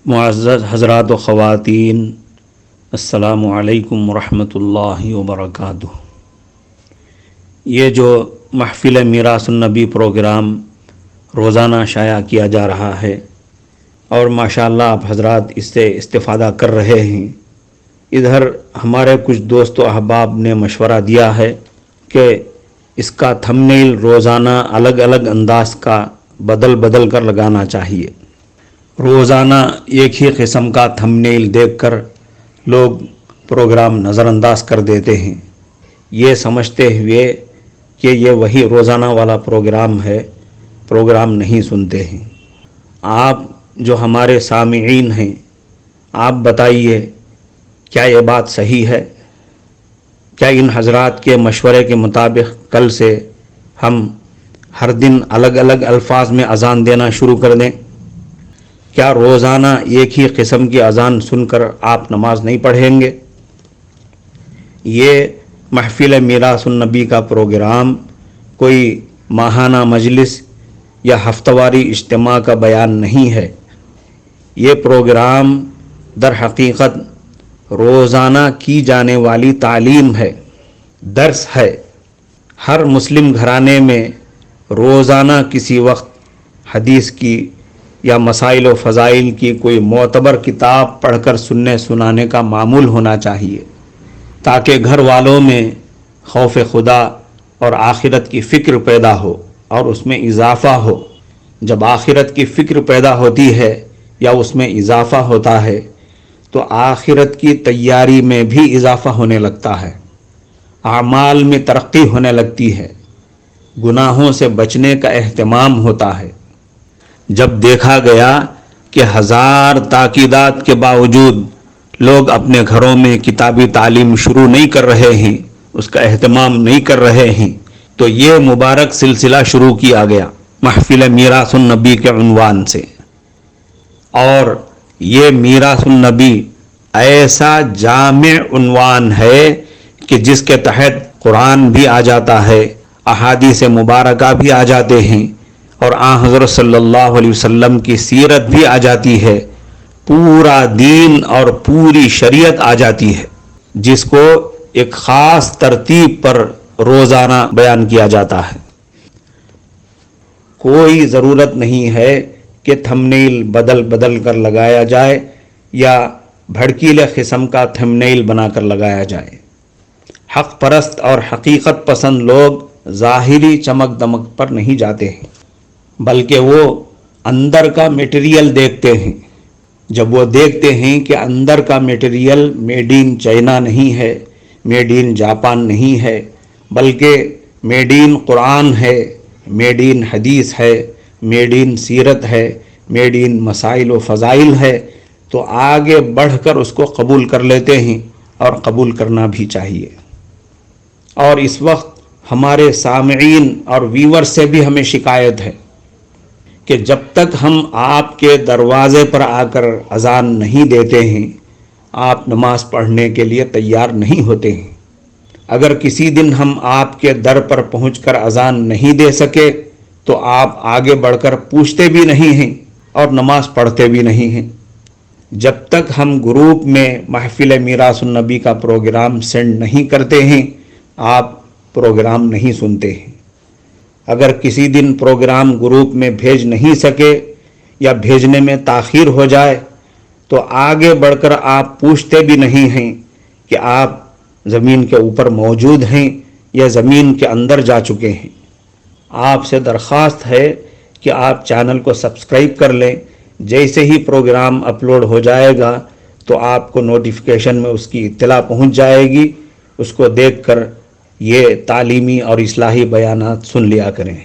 معزز حضرات و خواتین، السلام علیکم ورحمۃ اللہ وبرکاتہ۔ یہ جو محفل میراث النبی پروگرام روزانہ شائع کیا جا رہا ہے اور ماشاءاللہ آپ حضرات اس سے استفادہ کر رہے ہیں، ادھر ہمارے کچھ دوست و احباب نے مشورہ دیا ہے کہ اس کا تھمبنیل روزانہ الگ الگ انداز کا بدل کر لگانا چاہیے۔ روزانہ ایک ہی قسم کا تھمبنیل دیکھ کر لوگ پروگرام نظر انداز کر دیتے ہیں، یہ سمجھتے ہوئے کہ یہ وہی روزانہ والا پروگرام ہے، پروگرام نہیں سنتے ہیں۔ آپ جو ہمارے سامعین ہیں، آپ بتائیے کیا یہ بات صحیح ہے؟ کیا ان حضرات کے مشورے کے مطابق کل سے ہم ہر دن الگ الگ الفاظ میں اذان دینا شروع کر دیں؟ کیا روزانہ ایک ہی قسم کی اذان سن کر آپ نماز نہیں پڑھیں گے؟ یہ محفل میراث النبی کا پروگرام کوئی ماہانہ مجلس یا ہفتہ واری اجتماع کا بیان نہیں ہے۔ یہ پروگرام در حقیقت روزانہ کی جانے والی تعلیم ہے، درس ہے۔ ہر مسلم گھرانے میں روزانہ کسی وقت حدیث کی یا مسائل و فضائل کی کوئی معتبر کتاب پڑھ کر سننے سنانے کا معمول ہونا چاہیے، تاکہ گھر والوں میں خوف خدا اور آخرت کی فکر پیدا ہو اور اس میں اضافہ ہو۔ جب آخرت کی فکر پیدا ہوتی ہے یا اس میں اضافہ ہوتا ہے تو آخرت کی تیاری میں بھی اضافہ ہونے لگتا ہے، اعمال میں ترقی ہونے لگتی ہے، گناہوں سے بچنے کا اہتمام ہوتا ہے۔ جب دیکھا گیا کہ ہزار تاکیدات کے باوجود لوگ اپنے گھروں میں کتابی تعلیم شروع نہیں کر رہے ہیں، اس کا اہتمام نہیں کر رہے ہیں، تو یہ مبارک سلسلہ شروع کیا گیا محفل میراث النبی کے عنوان سے۔ اور یہ میراث النبی ایسا جامع عنوان ہے کہ جس کے تحت قرآن بھی آ جاتا ہے، احادیث مبارکہ بھی آ جاتے ہیں، اور آن حضرت صلی اللہ علیہ وسلم کی سیرت بھی آ جاتی ہے، پورا دین اور پوری شریعت آ جاتی ہے، جس کو ایک خاص ترتیب پر روزانہ بیان کیا جاتا ہے۔ کوئی ضرورت نہیں ہے کہ تھمبنیل بدل کر لگایا جائے یا بھڑکیلے قسم کا تھمبنیل بنا کر لگایا جائے۔ حق پرست اور حقیقت پسند لوگ ظاہری چمک دمک پر نہیں جاتے ہیں، بلکہ وہ اندر کا میٹیریل دیکھتے ہیں۔ جب وہ دیکھتے ہیں کہ اندر کا میٹیریل میڈ ان چائنا نہیں ہے، میڈ ان جاپان نہیں ہے، بلکہ میڈ ان قرآن ہے، میڈ ان حدیث ہے، میڈ ان سیرت ہے، میڈ ان مسائل و فضائل ہے، تو آگے بڑھ کر اس کو قبول کر لیتے ہیں، اور قبول کرنا بھی چاہیے۔ اور اس وقت ہمارے سامعین اور ویور سے بھی ہمیں شکایت ہے کہ جب تک ہم آپ کے دروازے پر آ کر اذان نہیں دیتے ہیں، آپ نماز پڑھنے کے لیے تیار نہیں ہوتے ہیں۔ اگر کسی دن ہم آپ کے در پر پہنچ کر اذان نہیں دے سکے تو آپ آگے بڑھ کر پوچھتے بھی نہیں ہیں اور نماز پڑھتے بھی نہیں ہیں۔ جب تک ہم گروپ میں محفل میراث النبی کا پروگرام سینڈ نہیں کرتے ہیں، آپ پروگرام نہیں سنتے ہیں۔ اگر کسی دن پروگرام گروپ میں بھیج نہیں سکے یا بھیجنے میں تاخیر ہو جائے تو آگے بڑھ کر آپ پوچھتے بھی نہیں ہیں کہ آپ زمین کے اوپر موجود ہیں یا زمین کے اندر جا چکے ہیں۔ آپ سے درخواست ہے کہ آپ چینل کو سبسکرائب کر لیں، جیسے ہی پروگرام اپلوڈ ہو جائے گا تو آپ کو نوٹیفیکیشن میں اس کی اطلاع پہنچ جائے گی، اس کو دیکھ کر یہ تعلیمی اور اصلاحی بیانات سن لیا کریں۔